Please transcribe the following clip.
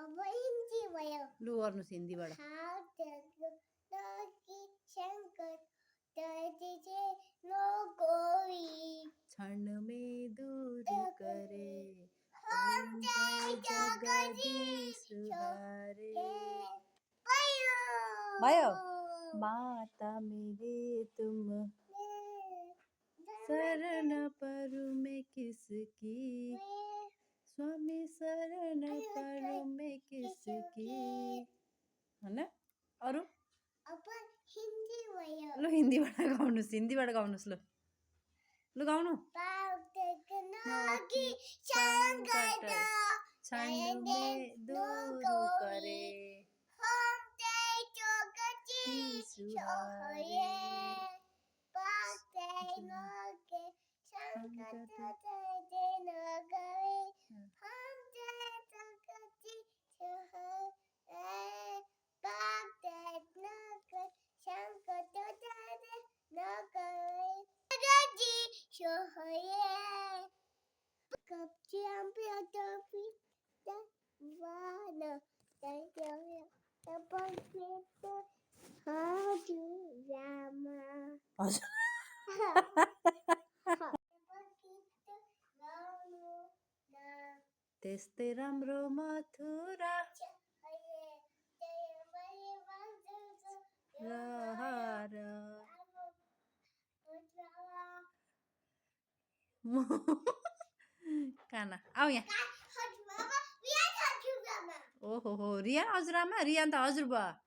अब हिन्दी भयो लु गर्नुहोस् हिन्दीबाट क्षण में दूर करे ओम जय जगदीश हरे भयो माता मेरे तुम शरण परु मैं किसकी स्वामी शरण परु मैं किसकी हैन अरु अब हिन्दी भयो लु हिन्दीबाट गाउनुहोस् लु गाउनु संकट क्षण में दूर करे त्यस्तै राम्रो मथुरा रहर काना आऊ यहाँ ओहो हो रियान हजुरआमा रियान त हजुर भयो